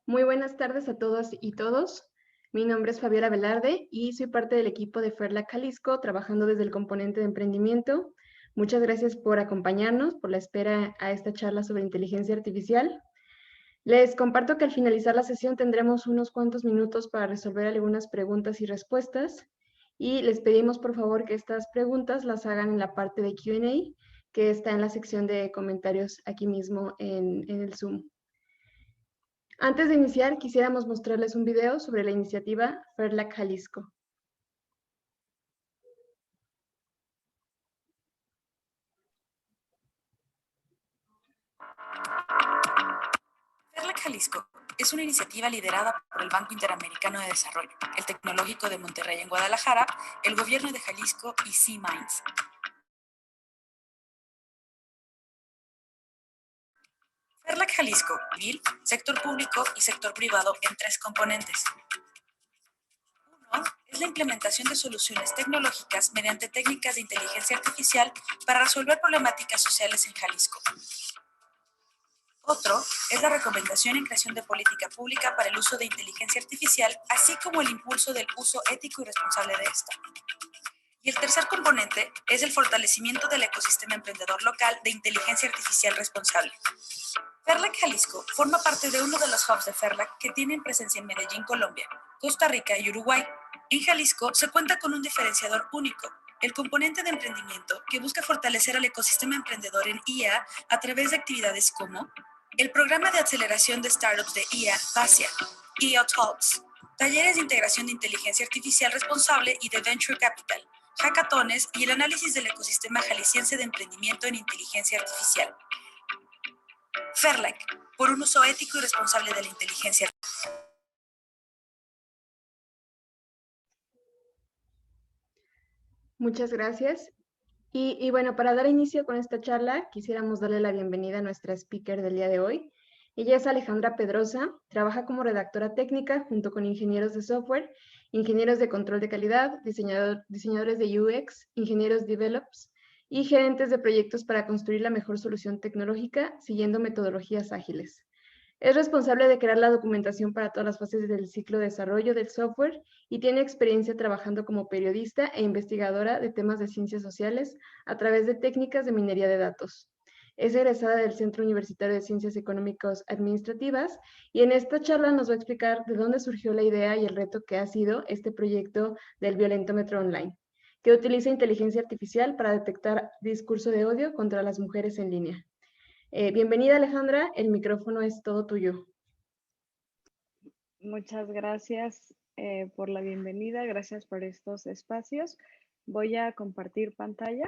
Muy buenas tardes a todas y todos. Mi nombre es Fabiola Velarde y soy parte del equipo de Ferlac Jalisco, trabajando desde el componente de emprendimiento. Muchas gracias por acompañarnos, por la espera a esta charla sobre inteligencia artificial. Les comparto que al finalizar la sesión tendremos unos cuantos minutos para resolver algunas preguntas y respuestas y les pedimos por favor que estas preguntas las hagan en la parte de Q&A que está en la sección de comentarios aquí mismo en el Zoom. Antes de iniciar, quisiéramos mostrarles un video sobre la iniciativa Ferlac Jalisco. Ferlac Jalisco es una iniciativa liderada por el Banco Interamericano de Desarrollo, el Tecnológico de Monterrey en Guadalajara, el Gobierno de Jalisco y C-Minds. Ferlac Jalisco, civil, sector público y sector privado en 3 componentes. Uno es la implementación de soluciones tecnológicas mediante técnicas de inteligencia artificial para resolver problemáticas sociales en Jalisco. Otro es la recomendación en creación de política pública para el uso de inteligencia artificial, así como el impulso del uso ético y responsable de esta. Y el tercer componente es el fortalecimiento del ecosistema emprendedor local de inteligencia artificial responsable. Ferlac Jalisco forma parte de uno de los hubs de Ferlac que tienen presencia en Medellín, Colombia, Costa Rica y Uruguay. En Jalisco se cuenta con un diferenciador único, el componente de emprendimiento que busca fortalecer al ecosistema emprendedor en IA a través de actividades como el programa de aceleración de startups de IA, BASIA, IA Talks, talleres de integración de inteligencia artificial responsable y de Venture Capital, hackatones y el análisis del ecosistema jalisciense de emprendimiento en inteligencia artificial. Ferlac, por un uso ético y responsable de la inteligencia artificial. Muchas gracias. Y bueno, para dar inicio con esta charla, quisiéramos darle la bienvenida a nuestra speaker del día de hoy. Ella es Alejandra Pedrosa, trabaja como redactora técnica junto con ingenieros de software, ingenieros de control de calidad, diseñadores de UX, ingenieros DevOps y gerentes de proyectos para construir la mejor solución tecnológica siguiendo metodologías ágiles. Es responsable de crear la documentación para todas las fases del ciclo de desarrollo del software y tiene experiencia trabajando como periodista e investigadora de temas de ciencias sociales a través de técnicas de minería de datos. Es egresada del Centro Universitario de Ciencias Económicas Administrativas y en esta charla nos va a explicar de dónde surgió la idea y el reto que ha sido este proyecto del Violentómetro Online, que utiliza inteligencia artificial para detectar discurso de odio contra las mujeres en línea. Bienvenida Alejandra, el micrófono es todo tuyo. Muchas gracias por la bienvenida, gracias por estos espacios. Voy a compartir pantalla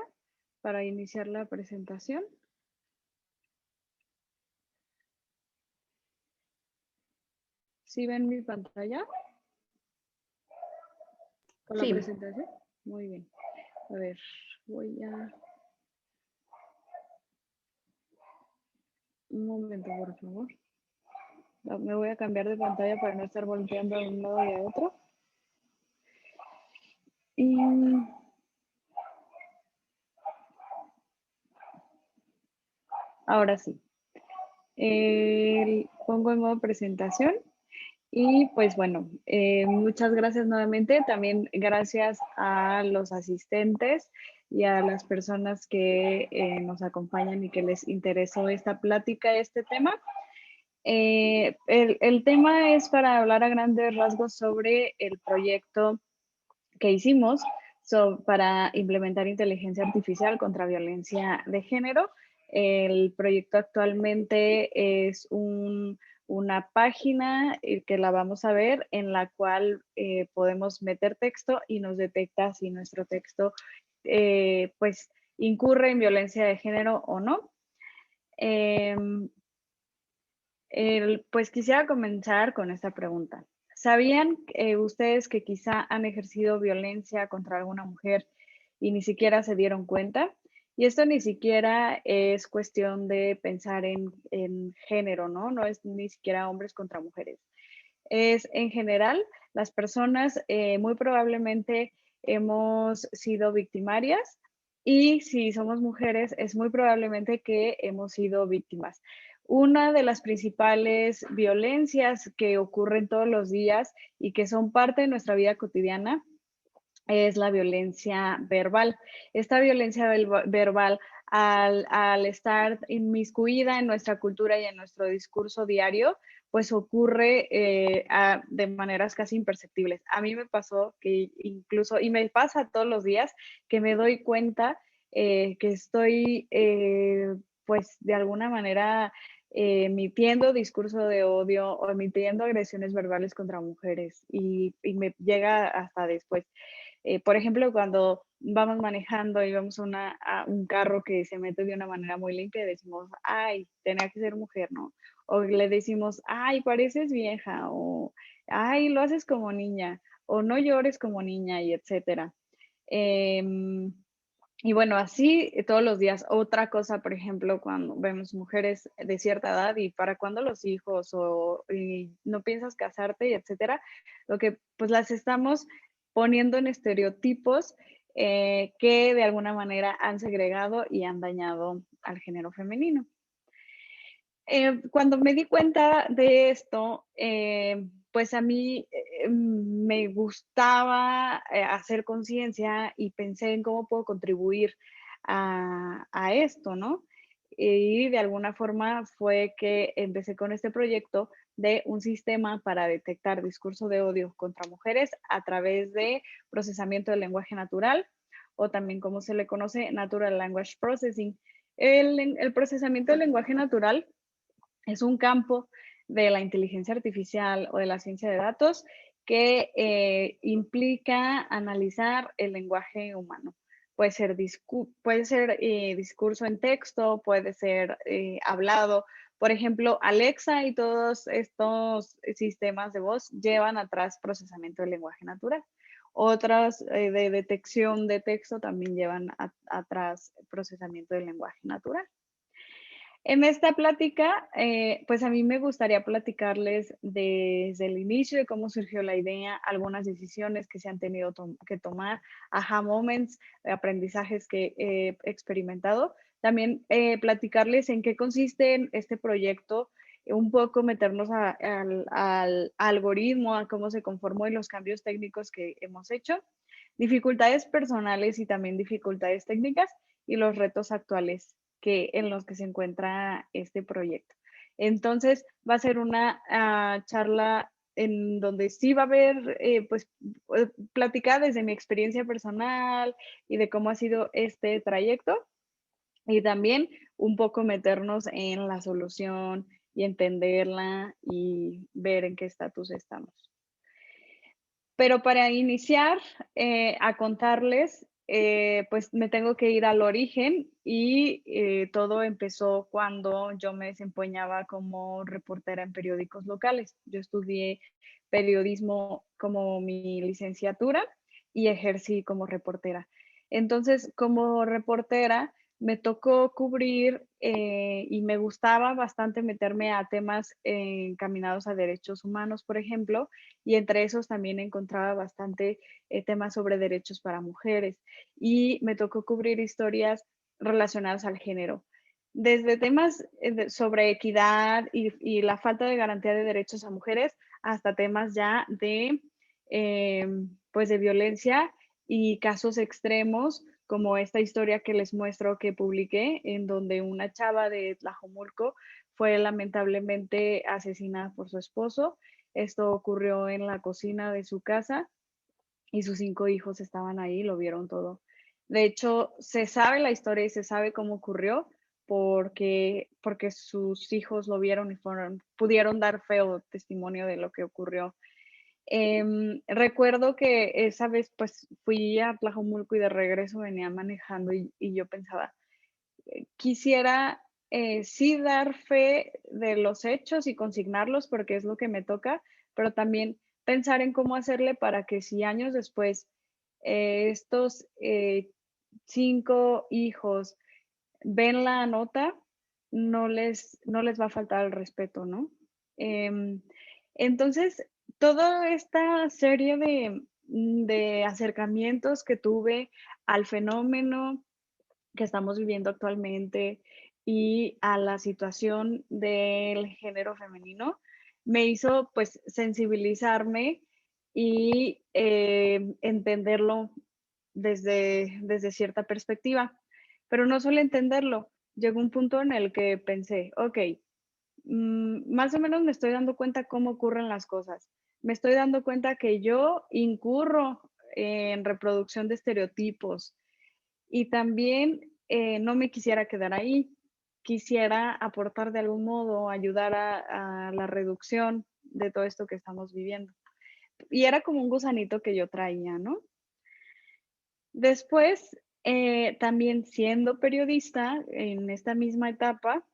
para iniciar la presentación. ¿Sí ven mi pantalla? ¿Con la presentación? Muy bien. A ver, voy a... Un momento, por favor. Me voy a cambiar de pantalla para no estar volteando de un lado y a otro. Y... ahora sí. Pongo en modo presentación. Y pues bueno, muchas gracias nuevamente. También gracias a los asistentes y a las personas que nos acompañan y que les interesó esta plática, este tema. El tema es para hablar a grandes rasgos sobre el proyecto que hicimos para implementar inteligencia artificial contra violencia de género. El proyecto actualmente es una página que la vamos a ver en la cual podemos meter texto y nos detecta si nuestro texto pues incurre en violencia de género o no. Pues quisiera comenzar con esta pregunta. ¿Sabían ustedes que quizá han ejercido violencia contra alguna mujer y ni siquiera se dieron cuenta? Y esto ni siquiera es cuestión de pensar en género, ¿no? No es ni siquiera hombres contra mujeres. Es en general, las personas muy probablemente hemos sido victimarias y si somos mujeres es muy probablemente que hemos sido víctimas. Una de las principales violencias que ocurren todos los días y que son parte de nuestra vida cotidiana es la violencia verbal. Esta violencia verbal, al estar inmiscuida en nuestra cultura y en nuestro discurso diario, pues ocurre de maneras casi imperceptibles. A mí me pasó que incluso, y me pasa todos los días, que me doy cuenta que estoy, pues de alguna manera, emitiendo discurso de odio o emitiendo agresiones verbales contra mujeres y me llega hasta después. Por ejemplo, cuando vamos manejando y vemos a un carro que se mete de una manera muy limpia, decimos, ay, tenía que ser mujer, ¿no? O le decimos, ay, pareces vieja, o ay, lo haces como niña, o no llores como niña, y etcétera. Y bueno, así todos los días. Otra cosa, por ejemplo, cuando vemos mujeres de cierta edad y para cuándo los hijos o y no piensas casarte y etcétera, lo que pues las estamos poniendo en estereotipos que de alguna manera han segregado y han dañado al género femenino. Cuando me di cuenta de esto, pues a mí me gustaba hacer conciencia y pensé en cómo puedo contribuir a esto, ¿no? Y de alguna forma fue que empecé con este proyecto de un sistema para detectar discurso de odio contra mujeres a través de procesamiento del lenguaje natural, o también como se le conoce, Natural Language Processing. El procesamiento del lenguaje natural es un campo de la inteligencia artificial o de la ciencia de datos que implica analizar el lenguaje humano. Puede ser, discurso en texto, puede ser hablado. Por ejemplo, Alexa y todos estos sistemas de voz llevan atrás procesamiento del lenguaje natural. Otras de detección de texto también llevan atrás procesamiento del lenguaje natural. En esta plática, pues a mí me gustaría platicarles desde el inicio de cómo surgió la idea, algunas decisiones que se han tenido que tomar, aha moments, aprendizajes que he experimentado. También platicarles en qué consiste este proyecto, un poco meternos al algoritmo, a cómo se conformó y los cambios técnicos que hemos hecho, dificultades personales y también dificultades técnicas y los retos actuales en los que se encuentra este proyecto. Entonces, va a ser una charla en donde sí va a haber, pues, platicar desde mi experiencia personal y de cómo ha sido este trayecto, y también un poco meternos en la solución y entenderla y ver en qué estatus estamos. Pero para iniciar a contarles, pues me tengo que ir al origen y todo empezó cuando yo me desempeñaba como reportera en periódicos locales. Yo estudié periodismo como mi licenciatura y ejercí como reportera. Entonces, como reportera, me tocó cubrir y me gustaba bastante meterme a temas encaminados a derechos humanos, por ejemplo, y entre esos también encontraba bastante temas sobre derechos para mujeres y me tocó cubrir historias relacionadas al género. Desde temas sobre equidad y la falta de garantía de derechos a mujeres hasta temas ya pues de violencia y casos extremos como esta historia que les muestro que publiqué, en donde una chava de Tlajomulco fue lamentablemente asesinada por su esposo. Esto ocurrió en la cocina de su casa y sus 5 hijos estaban ahí, lo vieron todo. De hecho, se sabe la historia y se sabe cómo ocurrió porque sus hijos lo vieron y pudieron dar feo testimonio de lo que ocurrió. Recuerdo que esa vez pues fui a Tlajomulco y de regreso venía manejando y yo pensaba, quisiera sí dar fe de los hechos y consignarlos porque es lo que me toca, pero también pensar en cómo hacerle para que si años después estos 5 hijos ven la nota, no les va a faltar el respeto, ¿no? Entonces, toda esta serie de acercamientos que tuve al fenómeno que estamos viviendo actualmente, y a la situación del género femenino, me hizo pues sensibilizarme y entenderlo desde cierta perspectiva. Pero no solo entenderlo, llegó un punto en el que pensé, ok, más o menos me estoy dando cuenta cómo ocurren las cosas. Me estoy dando cuenta que yo incurro en reproducción de estereotipos y también no me quisiera quedar ahí. Quisiera aportar de algún modo, ayudar a la reducción de todo esto que estamos viviendo. Y era como un gusanito que yo traía, ¿no? Después, también siendo periodista, en esta misma etapa,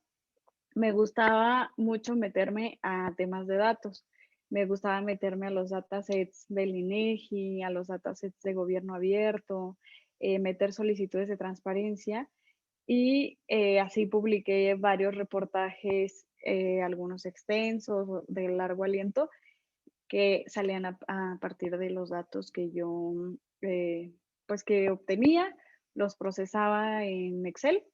me gustaba mucho meterme a temas de datos. Me gustaba meterme a los datasets del INEGI, a los datasets de gobierno abierto, meter solicitudes de transparencia y así publiqué varios reportajes, algunos extensos, de largo aliento, que salían a partir de los datos que yo, pues que obtenía, los procesaba en Excel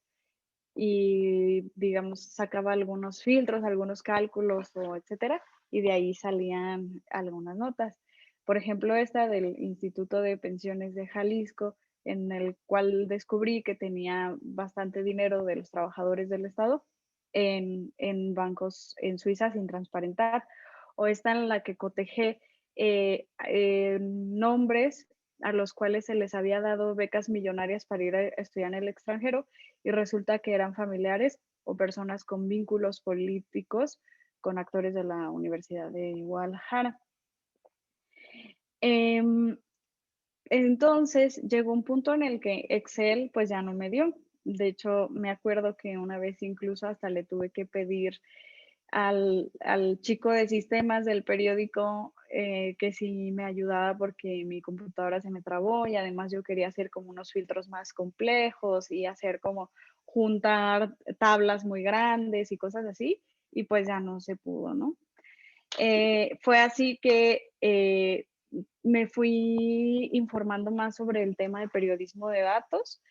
y, digamos, sacaba algunos filtros, algunos cálculos o etcétera, y de ahí salían algunas notas. Por ejemplo, esta del Instituto de Pensiones de Jalisco, en el cual descubrí que tenía bastante dinero de los trabajadores del Estado en bancos en Suiza sin transparentar, o esta en la que cotejé nombres a los cuales se les había dado becas millonarias para ir a estudiar en el extranjero y resulta que eran familiares o personas con vínculos políticos con actores de la Universidad de Guadalajara. Entonces llegó un punto en el que Excel pues ya no me dio. De hecho, me acuerdo que una vez incluso hasta le tuve que pedir al chico de sistemas del periódico que si me ayudaba porque mi computadora se me trabó y además yo quería hacer como unos filtros más complejos y hacer como juntar tablas muy grandes y cosas así, y pues ya no se pudo, ¿no? Fue así que me fui informando más sobre el tema de periodismo de datos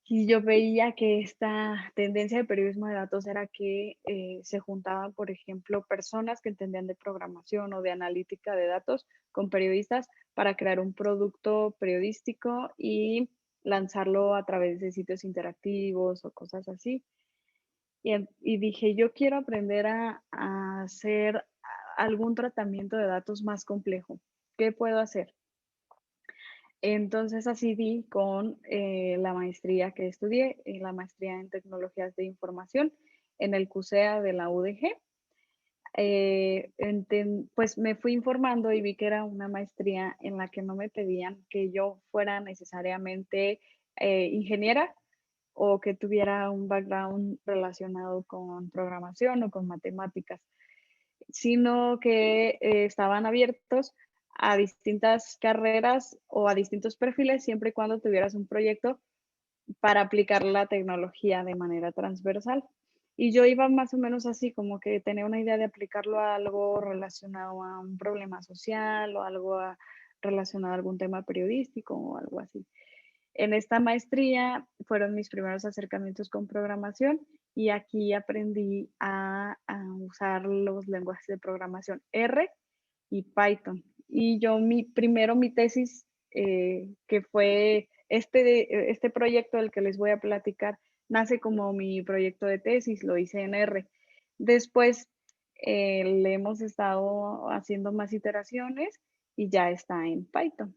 y yo veía que esta tendencia de periodismo de datos era que se juntaban, por ejemplo, personas que entendían de programación o de analítica de datos con periodistas para crear un producto periodístico y lanzarlo a través de sitios interactivos o cosas así. Y dije, yo quiero aprender a hacer algún tratamiento de datos más complejo. ¿Qué puedo hacer? Entonces así di con la maestría que estudié, la maestría en tecnologías de información en el CUSEA de la UDG. Pues me fui informando y vi que era una maestría en la que no me pedían que yo fuera necesariamente ingeniera o que tuviera un background relacionado con programación o con matemáticas, sino que estaban abiertos a distintas carreras o a distintos perfiles siempre y cuando tuvieras un proyecto para aplicar la tecnología de manera transversal. Y yo iba más o menos así, como que tenía una idea de aplicarlo a algo relacionado a un problema social o algo relacionado a algún tema periodístico o algo así. En esta maestría fueron mis primeros acercamientos con programación y aquí aprendí a usar los lenguajes de programación R y Python. Y yo primero mi tesis, que fue este proyecto del que les voy a platicar, nace como mi proyecto de tesis, lo hice en R. Después le hemos estado haciendo más iteraciones y ya está en Python.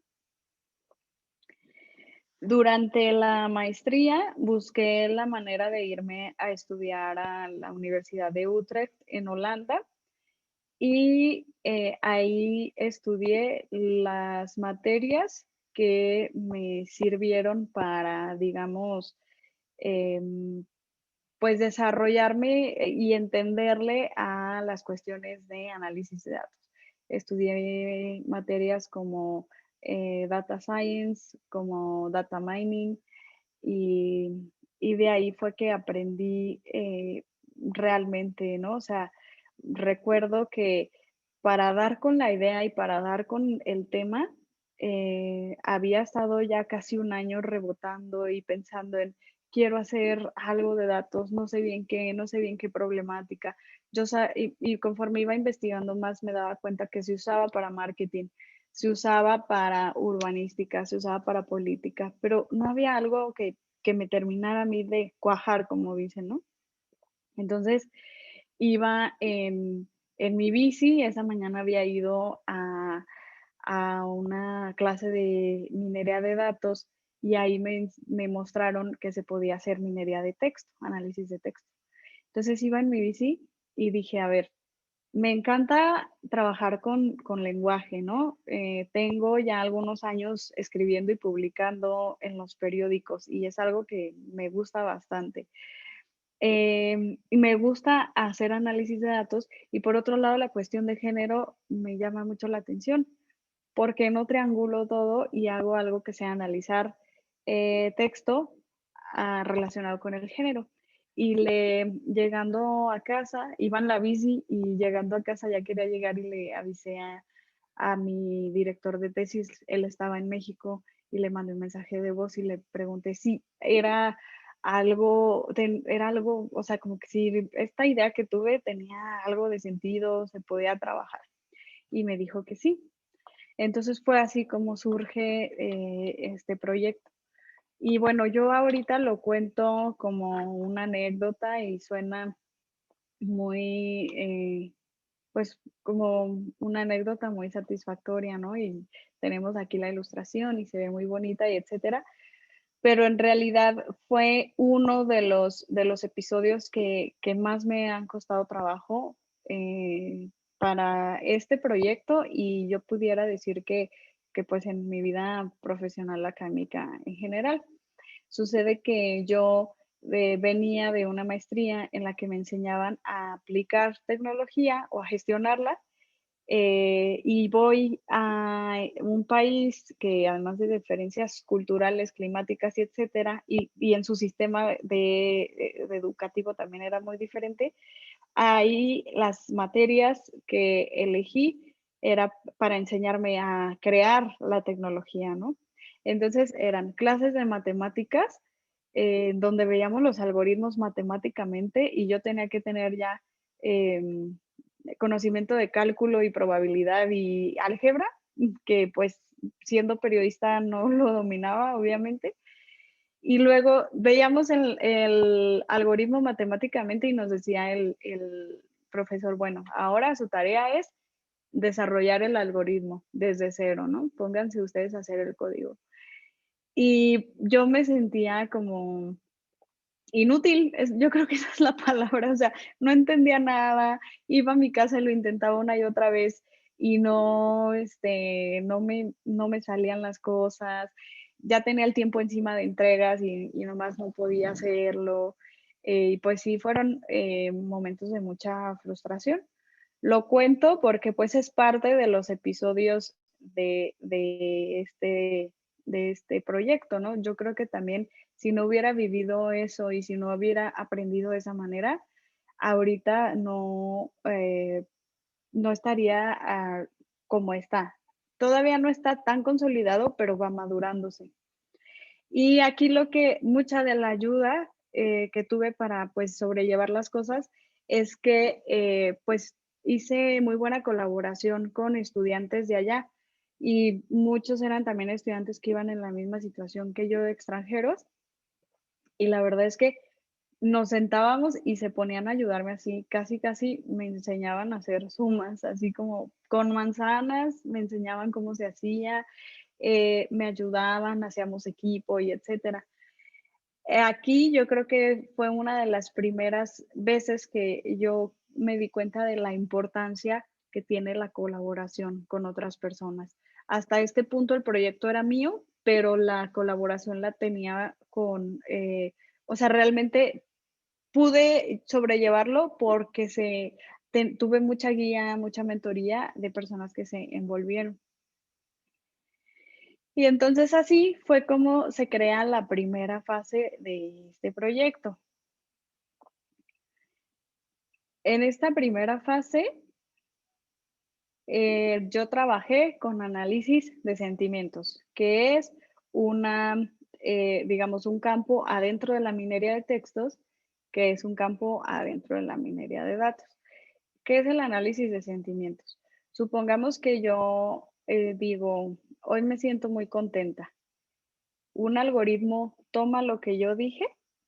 Durante la maestría busqué la manera de irme a estudiar a la Universidad de Utrecht en Holanda y ahí estudié las materias que me sirvieron para, digamos, pues desarrollarme y entenderle a las cuestiones de análisis de datos. Estudié materias como data science, como data mining y de ahí fue que aprendí realmente, ¿no? O sea, recuerdo que para dar con la idea y para dar con el tema, había estado ya casi un año rebotando y pensando en quiero hacer algo de datos, no sé bien qué, no sé bien qué problemática. Y conforme iba investigando más me daba cuenta que se usaba para marketing, se usaba para urbanística, se usaba para política, pero no había algo que me terminara a mí de cuajar, como dicen, ¿no? Entonces iba en mi bici, esa mañana había ido a una clase de minería de datos y ahí me mostraron que se podía hacer minería de texto, análisis de texto. Entonces iba en mi bici y dije, a ver, me encanta trabajar con lenguaje, ¿no? Tengo ya algunos años escribiendo y publicando en los periódicos y es algo que me gusta bastante. Y me gusta hacer análisis de datos y por otro lado la cuestión de género me llama mucho la atención porque no triangulo todo y hago algo que sea analizar texto relacionado con el género. Y llegando a casa, iba en la bici y llegando a casa ya quería llegar y le avisé a mi director de tesis, él estaba en México y le mandé un mensaje de voz y le pregunté si era algo, o sea, como que si esta idea que tuve tenía algo de sentido, se podía trabajar. Y me dijo que sí. Entonces fue así como surge este proyecto. Y bueno, yo ahorita lo cuento como una anécdota y suena muy, pues como una anécdota muy satisfactoria, ¿no? Y tenemos aquí la ilustración y se ve muy bonita y etcétera. Pero en realidad fue uno de los episodios que más me han costado trabajo para este proyecto y yo pudiera decir que pues en mi vida profesional académica en general. Sucede que yo venía de una maestría en la que me enseñaban a aplicar tecnología o a gestionarla y voy a un país que además de diferencias culturales, climáticas y etcétera, y en su sistema de educativo también era muy diferente, ahí las materias que elegí era para enseñarme a crear la tecnología, ¿no? Entonces eran clases de matemáticas donde veíamos los algoritmos matemáticamente y yo tenía que tener ya conocimiento de cálculo y probabilidad y álgebra, que pues siendo periodista no lo dominaba, obviamente. Y luego veíamos el algoritmo matemáticamente y nos decía el profesor, bueno, ahora su tarea es desarrollar el algoritmo desde cero, ¿no? Pónganse ustedes a hacer el código. Y yo me sentía como inútil, yo creo que esa es la palabra, o sea, no entendía nada, iba a mi casa y lo intentaba una y otra vez y no, no me salían las cosas, ya tenía el tiempo encima de entregas y nomás no podía hacerlo, y pues sí, fueron momentos de mucha frustración. Lo cuento porque pues es parte de los episodios de este proyecto, ¿no? Yo creo que también si no hubiera vivido eso y si no hubiera aprendido de esa manera, ahorita no estaría como está. Todavía no está tan consolidado, pero va madurándose. Y aquí mucha de la ayuda que tuve para pues sobrellevar las cosas es que pues hice muy buena colaboración con estudiantes de allá y muchos eran también estudiantes que iban en la misma situación que yo de extranjeros y la verdad es que nos sentábamos y se ponían a ayudarme así, casi, casi me enseñaban a hacer sumas, así como con manzanas, me enseñaban cómo se hacía, me ayudaban, hacíamos equipo y etcétera. Aquí yo creo que fue una de las primeras veces que yo me di cuenta de la importancia que tiene la colaboración con otras personas. Hasta este punto el proyecto era mío, pero la colaboración la tenía o sea, realmente pude sobrellevarlo porque tuve mucha guía, mucha mentoría de personas que se envolvieron. Y entonces así fue como se crea la primera fase de este proyecto. En esta primera fase, yo trabajé con análisis de sentimientos, que es una digamos, un campo adentro de la minería de textos, que es un campo adentro de la minería de datos. ¿Qué es el análisis de sentimientos? Supongamos que yo digo, hoy me siento muy contenta. Un algoritmo toma lo que yo dije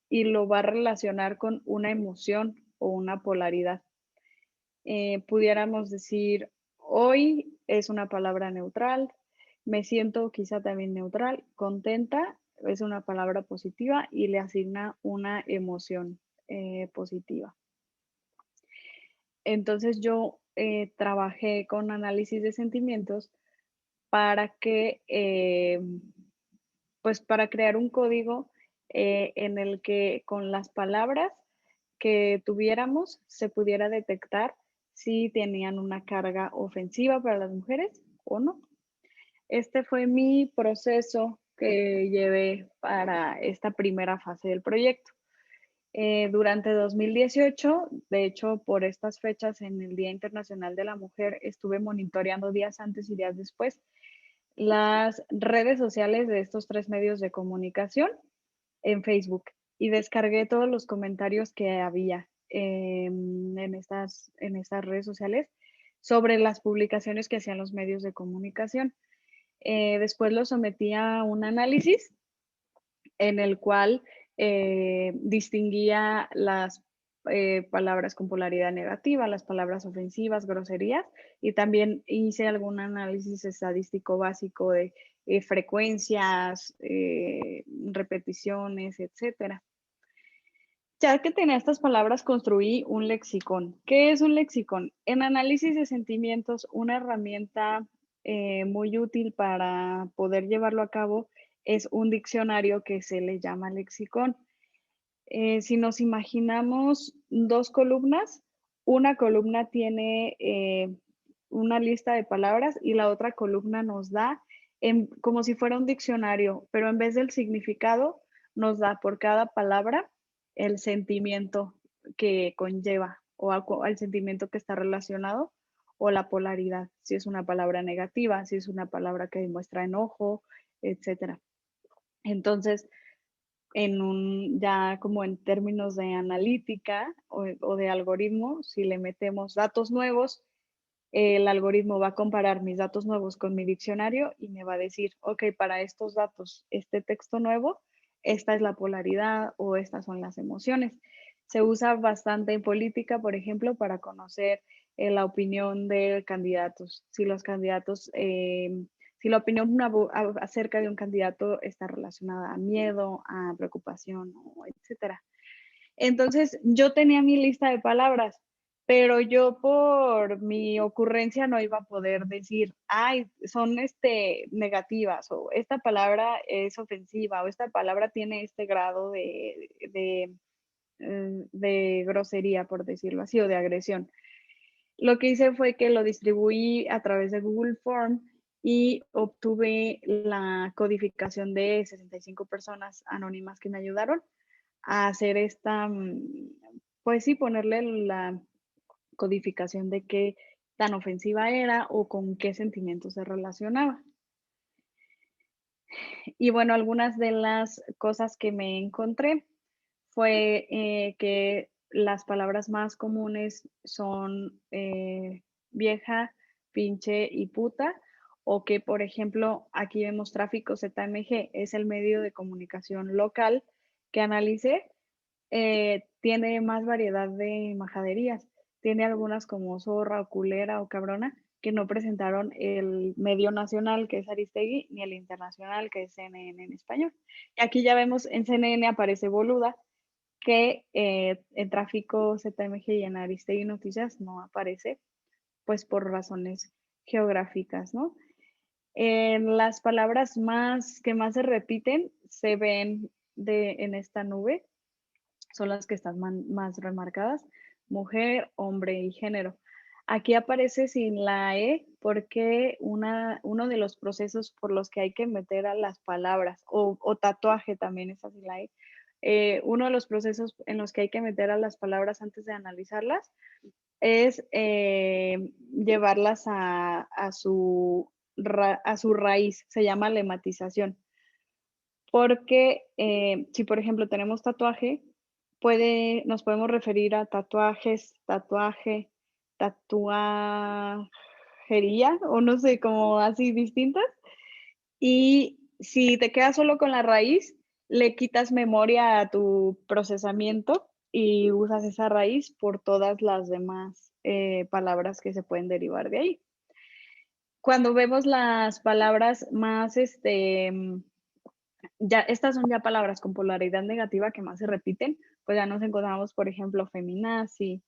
y lo va a relacionar con una emoción o una polaridad. Pudiéramos decir, hoy es una palabra neutral, me siento quizá también neutral, contenta es una palabra positiva y le asigna una emoción positiva. Entonces yo trabajé con análisis de sentimientos para que, pues para crear un código en el que con las palabras que tuviéramos se pudiera detectar si tenían una carga ofensiva para las mujeres o no. Este fue mi proceso que llevé para esta primera fase del proyecto. Durante 2018, de hecho, por estas fechas en el Día Internacional de la Mujer, estuve monitoreando días antes y días después las redes sociales de estos 3 medios de comunicación en Facebook y descargué todos los comentarios que había en estas redes sociales sobre las publicaciones que hacían los medios de comunicación. Después lo sometí a un análisis en el cual distinguía las palabras con polaridad negativa, las palabras ofensivas, groserías, y también hice algún análisis estadístico básico de frecuencias, repeticiones, etcétera. Ya que tenía estas palabras, construí un lexicón. ¿Qué es un lexicón? En análisis de sentimientos, una herramienta muy útil para poder llevarlo a cabo es un diccionario que se le llama lexicón. Si nos imaginamos 2 columnas, una columna tiene una lista de palabras y la otra columna nos da como si fuera un diccionario, pero en vez del significado, nos da por cada palabra el sentimiento que conlleva o al sentimiento que está relacionado o la polaridad, si es una palabra negativa, si es una palabra que demuestra enojo, etcétera. Entonces, ya como en términos de analítica o de algoritmo, si le metemos datos nuevos, el algoritmo va a comparar mis datos nuevos con mi diccionario y me va a decir, ok, para estos datos, este texto nuevo, esta es la polaridad o estas son las emociones. Se usa bastante en política, por ejemplo, para conocer la opinión de candidatos. Si los candidatos, si la opinión acerca de un candidato está relacionada a miedo, a preocupación, etcétera. Entonces, yo tenía mi lista de palabras, pero yo por mi ocurrencia no iba a poder decir, ay, son negativas, o esta palabra es ofensiva, o esta palabra tiene este grado de grosería, por decirlo así, o de agresión. Lo que hice fue que lo distribuí a través de Google Form y obtuve la codificación de 65 personas anónimas que me ayudaron a hacer pues sí, ponerle la codificación de qué tan ofensiva era o con qué sentimientos se relacionaba. Y bueno, algunas de las cosas que me encontré fue que las palabras más comunes son vieja, pinche y puta, o que, por ejemplo, aquí vemos tráfico ZMG, es el medio de comunicación local que analicé, tiene más variedad de majaderías. Tiene algunas como zorra o culera o cabrona que no presentaron el medio nacional, que es Aristegui, ni el internacional, que es CNN en español. Y aquí ya vemos, en CNN aparece boluda, que en tráfico ZMG y en Aristegui Noticias no aparece, pues por razones geográficas, ¿no? Las palabras que más se repiten se ven en esta nube, son las que están más remarcadas, mujer, hombre y género. Aquí aparece sin la E porque uno de los procesos por los que hay que meter a las palabras, o tatuaje también es así la E, uno de los procesos en los que hay que meter a las palabras antes de analizarlas es llevarlas a su raíz, se llama lematización. porque si por ejemplo tenemos tatuaje, nos podemos referir a tatuajes, tatuaje, tatuajería o no sé, como así distintas. Y si te quedas solo con la raíz, le quitas memoria a tu procesamiento y usas esa raíz por todas las demás palabras que se pueden derivar de ahí. Cuando vemos las palabras más, ya estas son ya palabras con polaridad negativa que más se repiten, pues ya nos encontramos, por ejemplo, feminazi,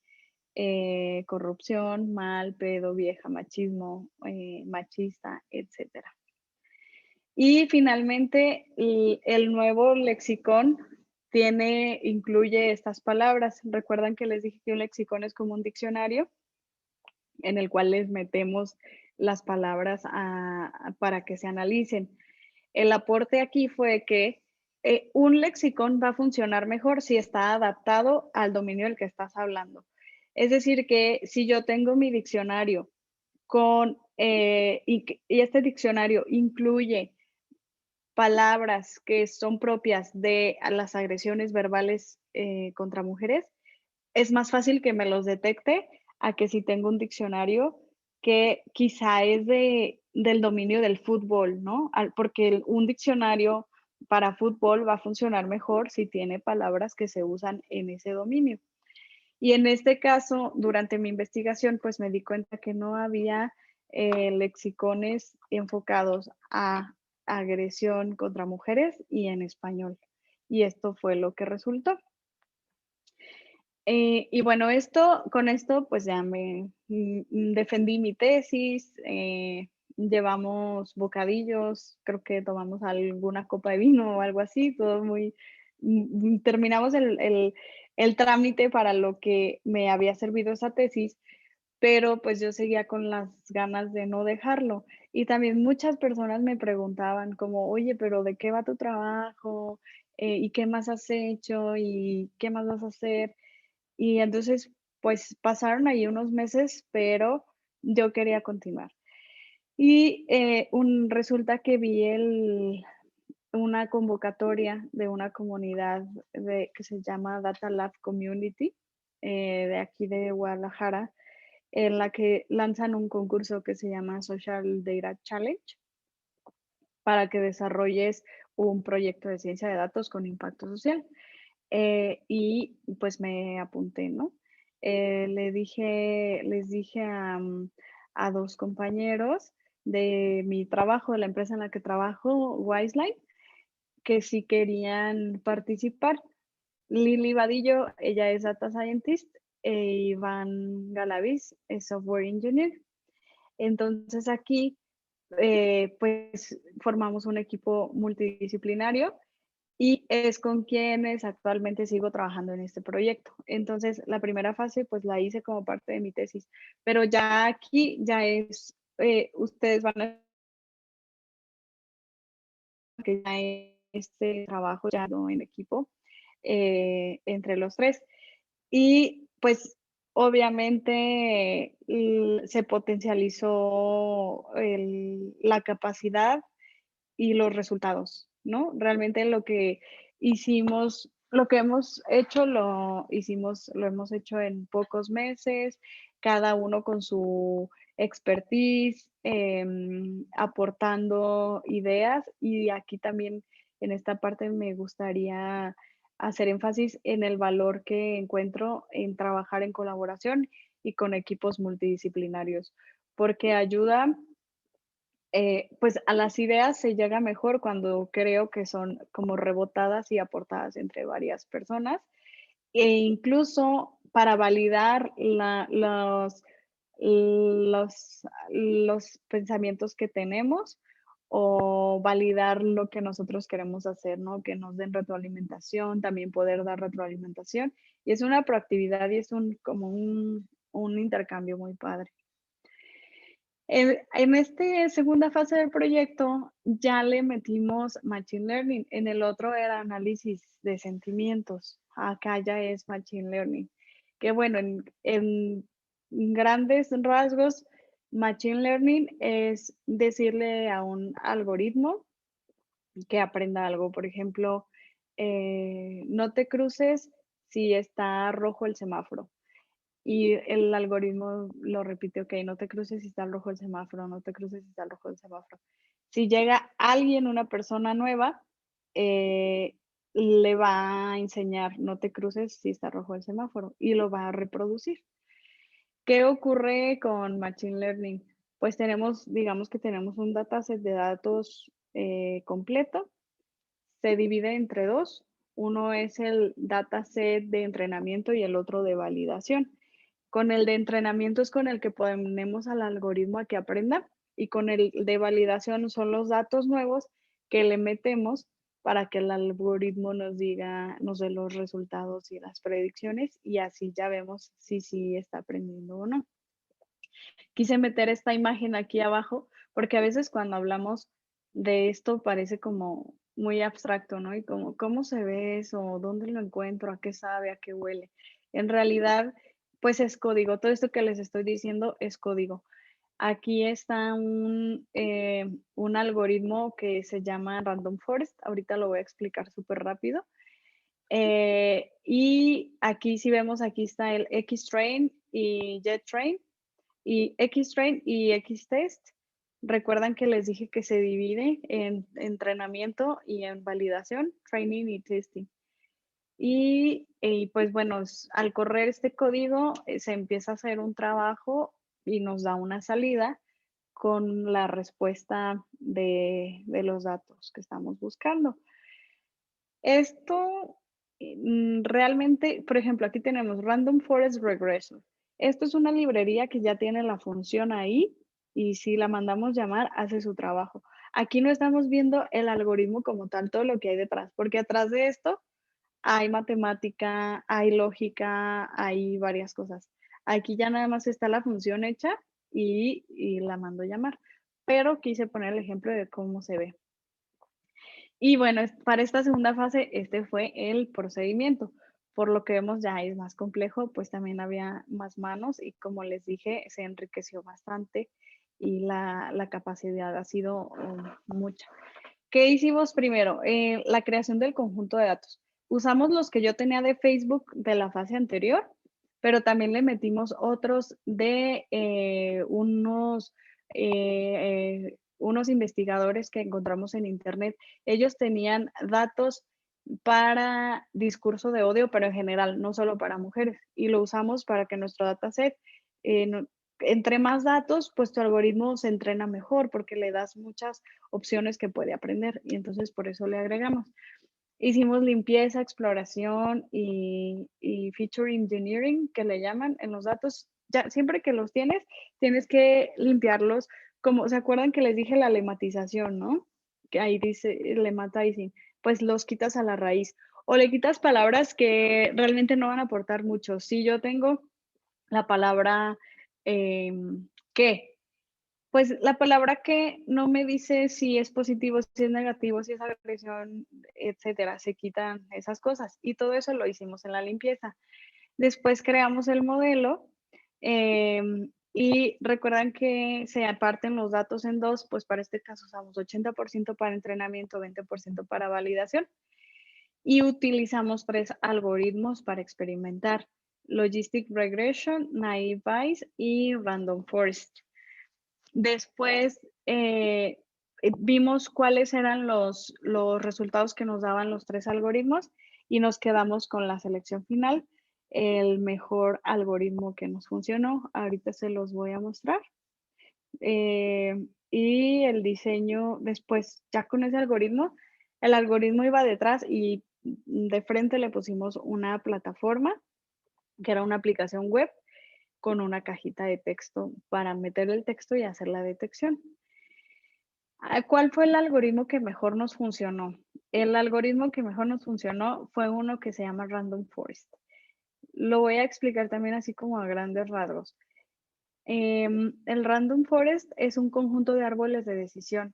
corrupción, mal, pedo, vieja, machismo, machista, etcétera. Y finalmente, el nuevo lexicón incluye estas palabras. Recuerdan que les dije que un lexicón es como un diccionario en el cual les metemos las palabras para que se analicen. El aporte aquí fue que un lexicón va a funcionar mejor si está adaptado al dominio del que estás hablando. Es decir, que si yo tengo mi diccionario y este diccionario incluye palabras que son propias de las agresiones verbales contra mujeres, es más fácil que me los detecte a que si tengo un diccionario que quizá es del dominio del fútbol, ¿no? Porque un diccionario para fútbol va a funcionar mejor si tiene palabras que se usan en ese dominio. Y en este caso, durante mi investigación, pues me di cuenta que no había lexicones enfocados a agresión contra mujeres y en español. Y esto fue lo que resultó. Y bueno, con esto pues ya me defendí mi tesis, llevamos bocadillos, creo que tomamos alguna copa de vino o algo así, todo muy, terminamos el trámite para lo que me había servido esa tesis, pero pues yo seguía con las ganas de no dejarlo. Y también muchas personas me preguntaban como, oye, pero ¿de qué va tu trabajo? ¿Y qué más has hecho? ¿Y qué más vas a hacer? Y entonces, pues pasaron ahí unos meses, pero yo quería continuar. Y resulta que vi una convocatoria de una comunidad que se llama Data Lab Community, de aquí de Guadalajara, en la que lanzan un concurso que se llama Social Data Challenge para que desarrolles un proyecto de ciencia de datos con impacto social. Y pues me apunté, ¿no? Les dije a dos compañeros de mi trabajo, de la empresa en la que trabajo, Wiseline, que si querían participar. Lili Vadillo, ella es Data Scientist, e Iván Galaviz es Software Engineer. Entonces aquí, pues formamos un equipo multidisciplinario y es con quienes actualmente sigo trabajando en este proyecto. Entonces, la primera fase, pues la hice como parte de mi tesis, pero ya aquí ya es, ustedes van a que ya este trabajo ya en equipo entre los tres. Y pues obviamente se potencializó la capacidad y los resultados, ¿no? Realmente lo que hicimos, lo que hemos hecho, lo hemos hecho en pocos meses, cada uno con su expertise, aportando ideas. Y aquí también en esta parte me gustaría hacer énfasis en el valor que encuentro en trabajar en colaboración y con equipos multidisciplinarios, porque ayuda pues a las ideas se llega mejor cuando creo que son como rebotadas y aportadas entre varias personas, e incluso para validar los pensamientos que tenemos o validar lo que nosotros queremos hacer, ¿no? Que nos den retroalimentación, también poder dar retroalimentación. Y es una proactividad y es como un intercambio muy padre. En esta segunda fase del proyecto ya le metimos Machine Learning. En el otro era análisis de sentimientos. Acá ya es Machine Learning. Que bueno, en grandes rasgos, Machine Learning es decirle a un algoritmo que aprenda algo. Por ejemplo, no te cruces si está rojo el semáforo. Y el algoritmo lo repite, ok, no te cruces si está rojo el semáforo, no te cruces si está rojo el semáforo. Si llega alguien, una persona nueva, eh, le va a enseñar, no te cruces si está rojo el semáforo y lo va a reproducir. ¿Qué ocurre con Machine Learning? Pues tenemos, digamos que tenemos un dataset de datos completo, se divide entre dos. Uno es el dataset de entrenamiento y el otro de validación. Con el de entrenamiento es con el que ponemos al algoritmo a que aprenda y con el de validación son los datos nuevos que le metemos para que el algoritmo nos diga, nos dé los resultados y las predicciones y así ya vemos si sí está aprendiendo o no. Quise meter esta imagen aquí abajo porque a veces cuando hablamos de esto parece como muy abstracto, ¿no? Y como, ¿cómo se ve eso? ¿Dónde lo encuentro? ¿A qué sabe? ¿A qué huele? En realidad, pues es código. Todo esto que les estoy diciendo es código. Aquí está un algoritmo que se llama Random Forest. Ahorita lo voy a explicar súper rápido. Y aquí si vemos, aquí está el X-Train y Jet-Train y X-Train y X-Test. Recuerdan que les dije que se divide en entrenamiento y en validación, training y testing. Y pues bueno, al correr este código se empieza a hacer un trabajo y nos da una salida con la respuesta de los datos que estamos buscando. Esto realmente, por ejemplo, aquí tenemos Random Forest Regression. Esto es una librería que ya tiene la función ahí y si la mandamos llamar, hace su trabajo. Aquí no estamos viendo el algoritmo como tal, todo lo que hay detrás, porque atrás de esto hay matemática, hay lógica, hay varias cosas. Aquí ya nada más está la función hecha y la mando llamar, pero quise poner el ejemplo de cómo se ve. Y bueno, para esta segunda fase, este fue el procedimiento. Por lo que vemos ya es más complejo, pues también había más manos y como les dije, se enriqueció bastante y la capacidad ha sido mucha. ¿Qué hicimos primero? La creación del conjunto de datos. Usamos los que yo tenía de Facebook de la fase anterior, pero también le metimos otros de unos investigadores que encontramos en Internet. Ellos tenían datos para discurso de odio, pero en general, no solo para mujeres. Y lo usamos para que nuestro dataset, entre más datos, pues tu algoritmo se entrena mejor porque le das muchas opciones que puede aprender y entonces por eso le agregamos. Hicimos limpieza, exploración y feature engineering, que le llaman en los datos. Ya, siempre que los tienes que limpiarlos. Como, ¿se acuerdan que les dije la lematización, no? Que ahí dice lematizing, pues los quitas a la raíz. O le quitas palabras que realmente no van a aportar mucho. Si yo tengo la palabra que, pues la palabra que no me dice si es positivo, si es negativo, si es agresión, etcétera. Se quitan esas cosas y todo eso lo hicimos en la limpieza. Después creamos el modelo y recuerdan que se aparten los datos en dos, pues para este caso usamos 80% para entrenamiento, 20% para validación y utilizamos tres algoritmos para experimentar: Logistic Regression, Naive Bayes y Random Forest. Después vimos cuáles eran los resultados que nos daban los tres algoritmos y nos quedamos con la selección final, el mejor algoritmo que nos funcionó. Ahorita se los voy a mostrar. Y el diseño, después, ya con ese algoritmo, el algoritmo iba detrás y de frente le pusimos una plataforma, que era una aplicación web, con una cajita de texto para meter el texto y hacer la detección. ¿Cuál fue el algoritmo que mejor nos funcionó? El algoritmo que mejor nos funcionó fue uno que se llama Random Forest. Lo voy a explicar también así como a grandes rasgos. El Random Forest es un conjunto de árboles de decisión.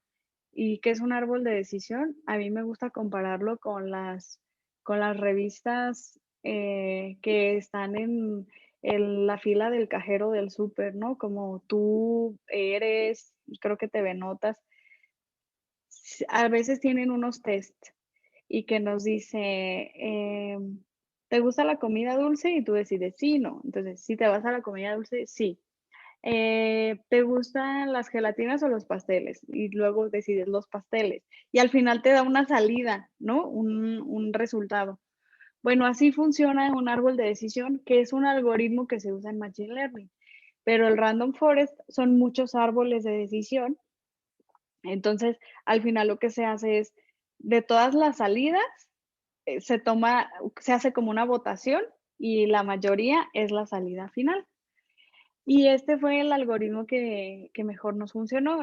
¿Y qué es un árbol de decisión? A mí me gusta compararlo con las revistas que están en la fila del cajero del súper, ¿no? Como Tú, Eres, creo que TV Notas. a veces tienen unos test y que nos dice, ¿te gusta la comida dulce? Y tú decides sí, no. Entonces, si te vas a la comida dulce, sí. ¿Te gustan las gelatinas o los pasteles? Y luego decides los pasteles. Y al final te da una salida, ¿no? Un resultado. Bueno, así funciona un árbol de decisión, que es un algoritmo que se usa en Machine Learning. Pero el Random Forest son muchos árboles de decisión. Entonces, al final lo que se hace es, de todas las salidas, se hace como una votación y la mayoría es la salida final. Y este fue el algoritmo que mejor nos funcionó.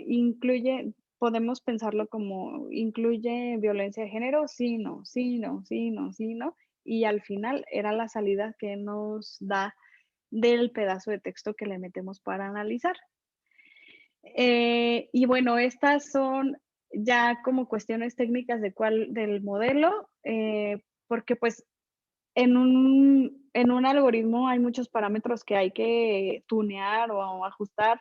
Incluye, podemos pensarlo como, ¿incluye violencia de género? Sí, no, sí, no, sí, no, sí, no. Y al final era la salida que nos da del pedazo de texto que le metemos para analizar. Y bueno, estas son ya como cuestiones técnicas del modelo, porque pues en un algoritmo hay muchos parámetros que hay que tunear o ajustar,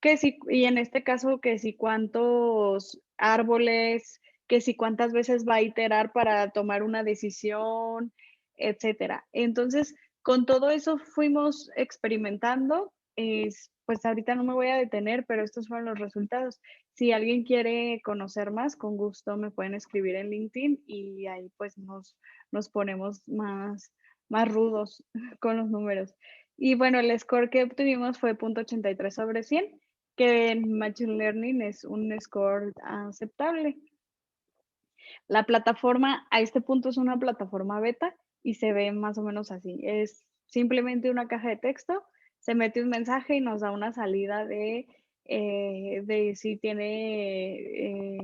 y en este caso, que si cuántos árboles, que si cuántas veces va a iterar para tomar una decisión, etcétera. Entonces, con todo eso fuimos experimentando. Pues ahorita no me voy a detener, pero estos fueron los resultados. Si alguien quiere conocer más, con gusto me pueden escribir en LinkedIn y ahí pues nos ponemos más rudos con los números. Y bueno, el score que obtuvimos fue 0.83 sobre 100, que en Machine Learning es un score aceptable. La plataforma a este punto es una plataforma beta y se ve más o menos así. Es simplemente una caja de texto, se mete un mensaje y nos da una salida de si tiene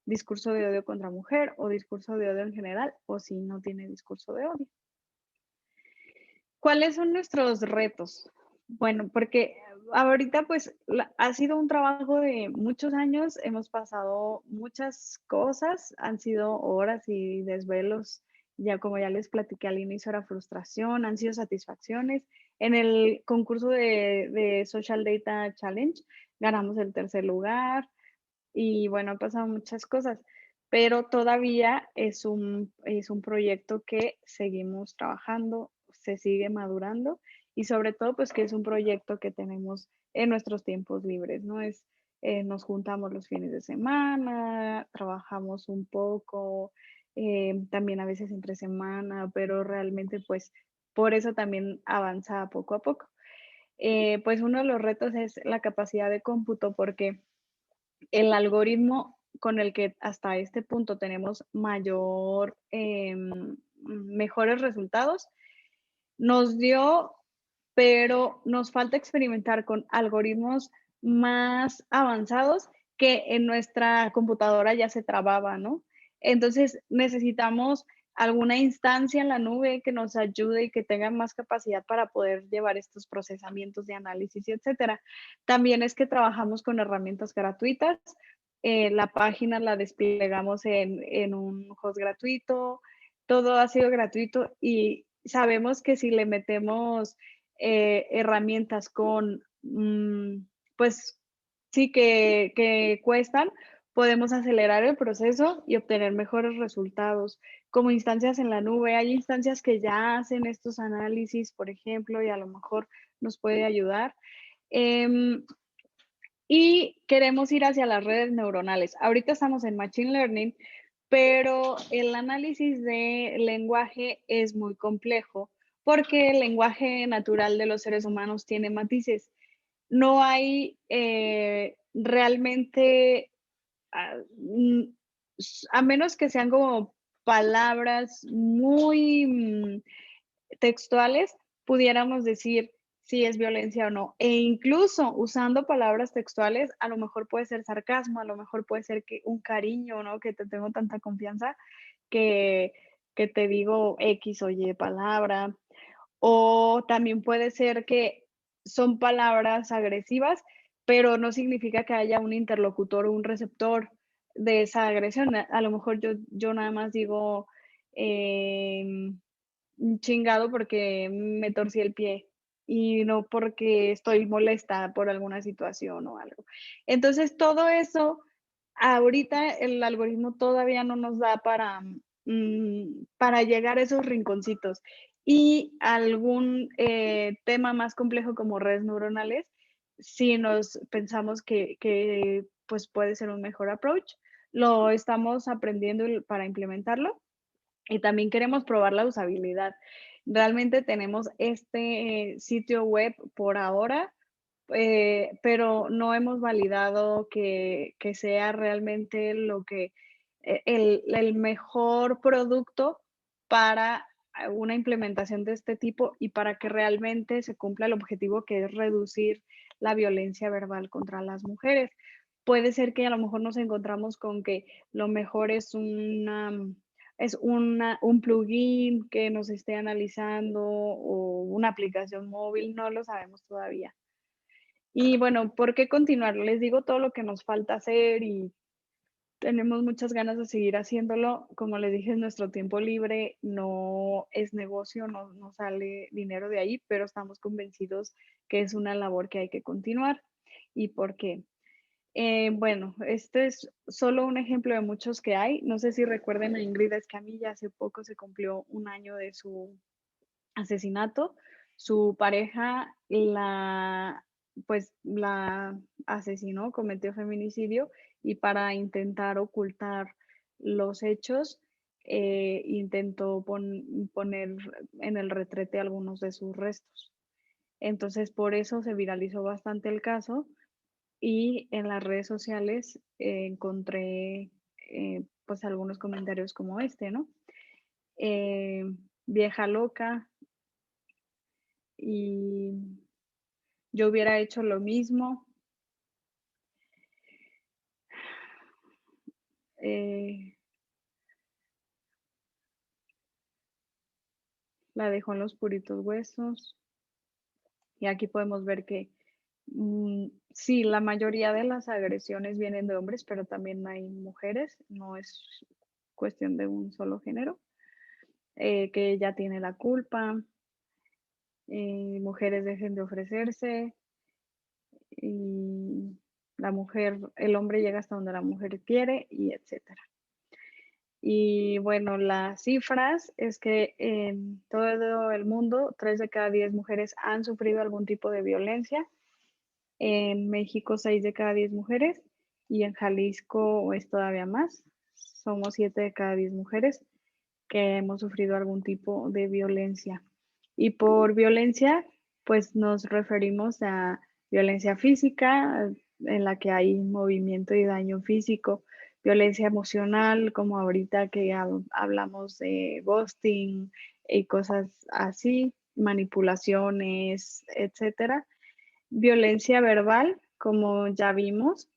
discurso de odio contra mujer o discurso de odio en general, o si no tiene discurso de odio. ¿Cuáles son nuestros retos? Bueno, porque ahorita pues ha sido un trabajo de muchos años, hemos pasado muchas cosas, han sido horas y desvelos, ya como ya les platiqué al inicio, era frustración, han sido satisfacciones. En el concurso de Social Data Challenge ganamos el tercer lugar y bueno, han pasado muchas cosas, pero todavía es un proyecto que seguimos trabajando, se sigue madurando y sobre todo pues que es un proyecto que tenemos en nuestros tiempos libres, ¿no? Nos juntamos los fines de semana, trabajamos un poco, también a veces entre semana, pero realmente pues por eso también avanza poco a poco. Pues uno de los retos es la capacidad de cómputo, porque el algoritmo con el que hasta este punto tenemos mejores resultados, nos dio, pero nos falta experimentar con algoritmos más avanzados que en nuestra computadora ya se trababa, ¿no? Entonces necesitamos alguna instancia en la nube que nos ayude y que tenga más capacidad para poder llevar estos procesamientos de análisis, etcétera. También es que trabajamos con herramientas gratuitas. La página la desplegamos en un host gratuito, todo ha sido gratuito y sabemos que si le metemos herramientas pues sí, que cuestan, podemos acelerar el proceso y obtener mejores resultados. Como instancias en la nube, hay instancias que ya hacen estos análisis, por ejemplo, y a lo mejor nos puede ayudar. Y queremos ir hacia las redes neuronales. Ahorita estamos en Machine Learning, pero el análisis de lenguaje es muy complejo porque el lenguaje natural de los seres humanos tiene matices. No hay realmente, a, a menos que sean como palabras muy textuales, pudiéramos decir si es violencia o no. E incluso usando palabras textuales, a lo mejor puede ser sarcasmo, a lo mejor puede ser que un cariño, ¿no? Que te tengo tanta confianza que, que te digo X o Y palabra. O también puede ser que son palabras agresivas, pero no significa que haya un interlocutor o un receptor de esa agresión. A lo mejor yo nada más digo chingado porque me torcí el pie. y no porque estoy molesta por alguna situación o algo. Entonces, todo eso, ahorita el algoritmo todavía no nos da para llegar a esos rinconcitos. Y algún tema más complejo como redes neuronales, si nos pensamos que pues puede ser un mejor approach, lo estamos aprendiendo para implementarlo y también queremos probar la usabilidad. Realmente tenemos este sitio web por ahora, pero no hemos validado que sea realmente lo que el mejor producto para una implementación de este tipo y para que realmente se cumpla el objetivo que es reducir la violencia verbal contra las mujeres. Puede ser que a lo mejor nos encontramos con que lo mejor un plugin que nos esté analizando o una aplicación móvil, no lo sabemos todavía. Y bueno, ¿por qué continuar? Les digo todo lo que nos falta hacer y tenemos muchas ganas de seguir haciéndolo. Como les dije, nuestro tiempo libre no es negocio, no sale dinero de ahí, pero estamos convencidos que es una labor que hay que continuar. ¿Y por qué? Bueno, este es solo un ejemplo de muchos que hay. No sé si recuerden a Ingrid Escamilla, hace poco se cumplió un año de su asesinato. Su pareja la asesinó, cometió feminicidio y para intentar ocultar los hechos, intentó poner en el retrete algunos de sus restos. Entonces, por eso se viralizó bastante el caso y en las redes sociales encontré pues algunos comentarios como este, ¿no? Eh, Vieja loca, y yo hubiera hecho lo mismo. eh, la dejó en los puritos huesos. Y aquí podemos ver que sí, la mayoría de las agresiones vienen de hombres, pero también hay mujeres, no es cuestión de un solo género, que ella tiene la culpa, mujeres dejen de ofrecerse, y el hombre llega hasta donde la mujer quiere, y etcétera. Y bueno, las cifras es que en todo el mundo, 3 de cada 10 mujeres han sufrido algún tipo de violencia. En México, 6 de cada 10 mujeres. Y en Jalisco es todavía más. Somos 7 de cada 10 mujeres que hemos sufrido algún tipo de violencia. Y por violencia, pues nos referimos a violencia física, en la que hay movimiento y daño físico, violencia emocional, como ahorita que hablamos de ghosting y cosas así, manipulaciones, etcétera. Violencia verbal, como ya vimos,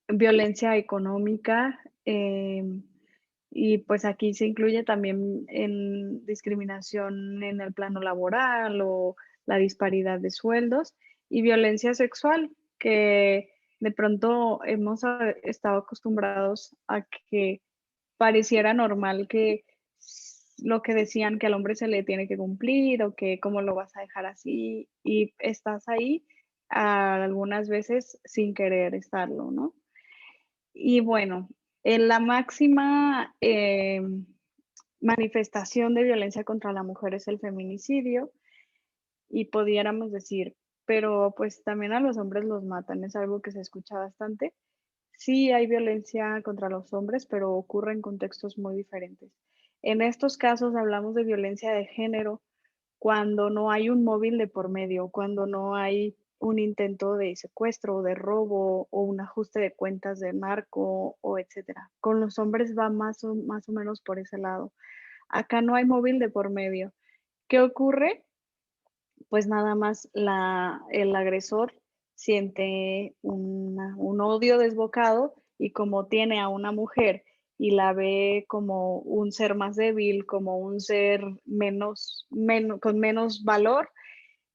violencia económica, y pues aquí se incluye también en discriminación en el plano laboral o la disparidad de sueldos y violencia sexual, que de pronto hemos estado acostumbrados a que pareciera normal que lo que decían que al hombre se le tiene que cumplir o que cómo lo vas a dejar así y estás ahí algunas veces sin querer estarlo, ¿no? Y bueno, en la máxima manifestación de violencia contra la mujer es el feminicidio y pudiéramos decir, pero pues también a los hombres los matan, es algo que se escucha bastante. Sí hay violencia contra los hombres, pero ocurre en contextos muy diferentes. En estos casos hablamos de violencia de género cuando no hay un móvil de por medio, cuando no hay un intento de secuestro o de robo o un ajuste de cuentas de narco o etcétera. Con los hombres va más o menos por ese lado. Acá no hay móvil de por medio. ¿Qué ocurre? Pues nada más el agresor siente un odio desbocado y como tiene a una mujer y la ve como un ser más débil, como un ser con menos valor,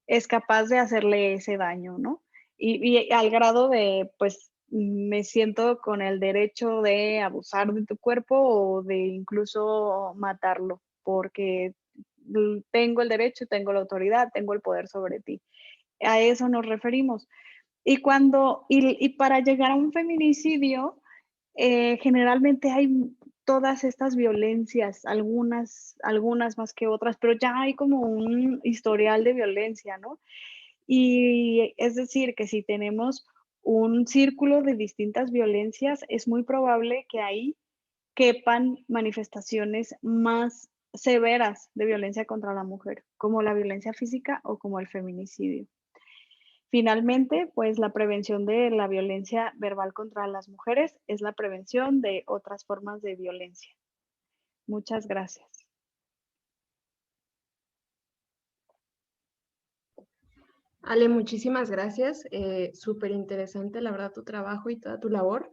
es capaz de hacerle ese daño, ¿no? Y al grado de, pues, me siento con el derecho de abusar de tu cuerpo o de incluso matarlo, porque tengo el derecho, tengo la autoridad, tengo el poder sobre ti. A eso nos referimos. Y para llegar a un feminicidio, generalmente hay todas estas violencias, algunas más que otras, pero ya hay como un historial de violencia, ¿no? Y es decir, que si tenemos un círculo de distintas violencias, es muy probable que ahí quepan manifestaciones más severas de violencia contra la mujer, como la violencia física o como el feminicidio. Finalmente, pues la prevención de la violencia verbal contra las mujeres es la prevención de otras formas de violencia. Muchas gracias. Ale, muchísimas gracias. Súper interesante, la verdad, tu trabajo y toda tu labor.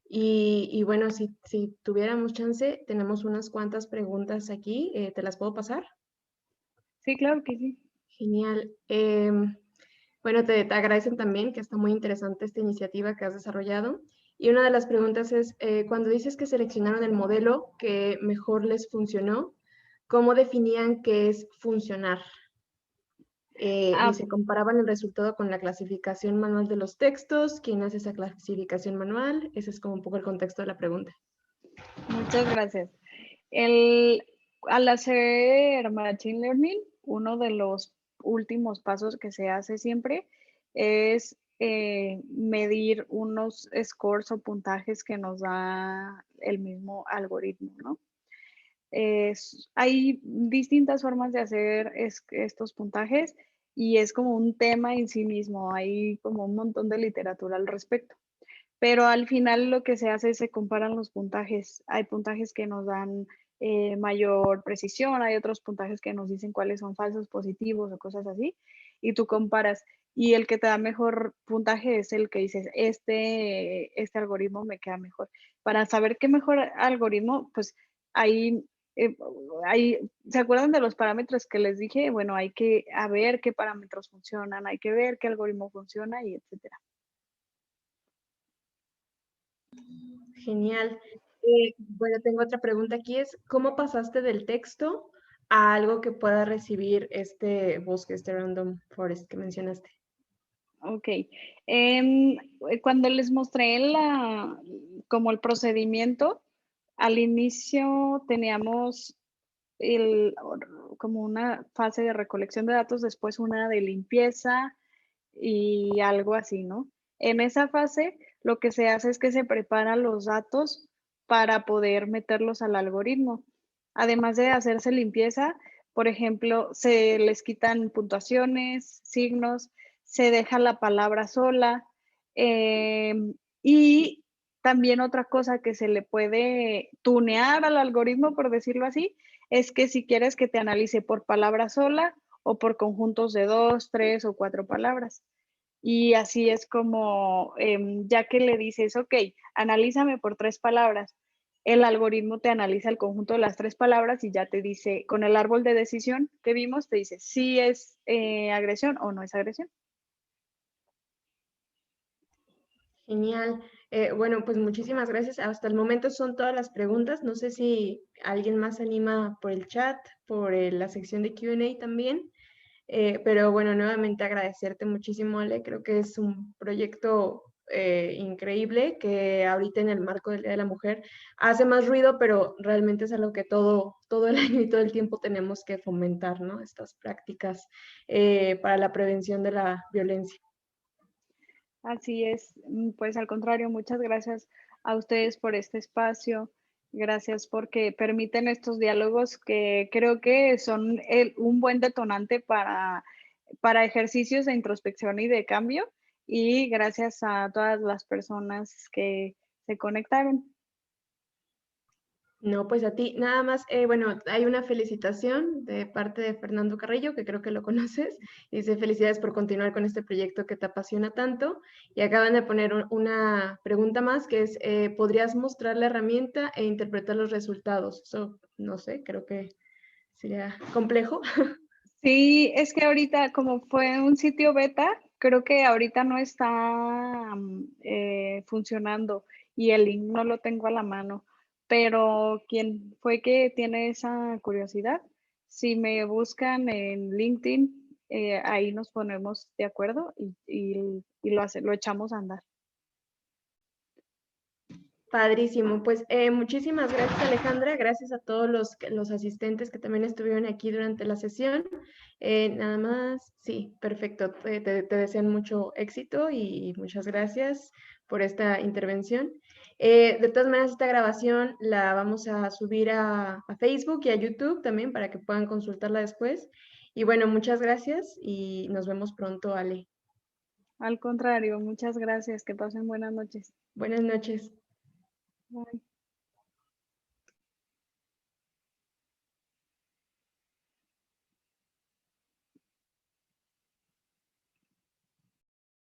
Y bueno, si tuviéramos chance, tenemos unas cuantas preguntas aquí. ¿Te las puedo pasar? Sí, claro que sí. Genial. Bueno, te agradecen también que está muy interesante esta iniciativa que has desarrollado. Y una de las preguntas es, cuando dices que seleccionaron el modelo que mejor les funcionó, ¿cómo definían qué es funcionar? Y Ah, se comparaban el resultado con la clasificación manual de los textos. ¿Quién hace esa clasificación manual? Ese es como un poco el contexto de la pregunta. muchas gracias. El, Al hacer Machine Learning, uno de los últimos pasos que se hace siempre es medir unos scores o puntajes que nos da el mismo algoritmo, ¿no? Hay distintas formas de hacer estos puntajes y es como un tema en sí mismo, hay como un montón de literatura al respecto. Pero al final lo que se hace es se comparan los puntajes. Hay puntajes que nos dan mayor precisión, hay otros puntajes que nos dicen cuáles son falsos positivos o cosas así, y tú comparas. Y el que te da mejor puntaje es el que dices, este algoritmo me queda mejor. Para saber qué mejor algoritmo, pues hay, eh, ¿se acuerdan de los parámetros que les dije? Bueno, hay que a ver qué parámetros funcionan, hay que ver qué algoritmo funciona y etcétera. Genial. Bueno, tengo otra pregunta aquí, es ¿cómo pasaste del texto a algo que pueda recibir este bosque, este random forest que mencionaste? Ok. Cuando les mostré como el procedimiento, al inicio teníamos como una fase de recolección de datos, después una de limpieza y algo así, ¿no? En esa fase, lo que se hace es que se preparan los datos para poder meterlos al algoritmo. Además de hacerse limpieza, por ejemplo, se les quitan puntuaciones, signos, se deja la palabra sola. Y también otra cosa que se le puede tunear al algoritmo, por decirlo así, es que si quieres que te analice por palabra sola o por conjuntos de 2, 3 o 4 palabras. Y así es como, ya que le dices, ok, analízame por 3 palabras, el algoritmo te analiza el conjunto de las 3 palabras y ya te dice, con el árbol de decisión que vimos, te dice si es agresión o no es agresión. Genial. Bueno, pues muchísimas gracias. Hasta el momento son todas las preguntas. No sé si alguien más se anima por el chat, por la sección de Q&A también. Pero bueno, nuevamente agradecerte muchísimo, Ale. Creo que es un proyecto increíble que ahorita en el marco del Día de la Mujer hace más ruido, pero realmente es algo que todo el año y todo el tiempo tenemos que fomentar, ¿no? Estas prácticas para la prevención de la violencia. Así es, pues al contrario, muchas gracias a ustedes por este espacio, gracias porque permiten estos diálogos que creo que son un buen detonante para ejercicios de introspección y de cambio y gracias a todas las personas que se conectaron. No, pues a ti, nada más, bueno, hay una felicitación de parte de Fernando Carrillo, que creo que lo conoces, y dice felicidades por continuar con este proyecto que te apasiona tanto. Y acaban de poner una pregunta más, que es, ¿podrías mostrar la herramienta e interpretar los resultados? Eso, no sé, creo que sería complejo. Sí, es que ahorita como fue un sitio beta, creo que ahorita no está funcionando y el link no lo tengo a la mano, pero quien fue que tiene esa curiosidad, Si me buscan en LinkedIn, ahí nos ponemos de acuerdo y lo echamos a andar. Padrísimo. Pues muchísimas gracias, Alejandra. Gracias a todos los asistentes que también estuvieron aquí durante la sesión. Nada más, sí, perfecto. Te desean mucho éxito y muchas gracias por esta intervención. De todas maneras, esta grabación la vamos a subir a Facebook y a YouTube también para que puedan consultarla después. Y bueno, muchas gracias y nos vemos pronto, Ale. Al contrario, muchas gracias. Que pasen buenas noches. Buenas noches. Bye.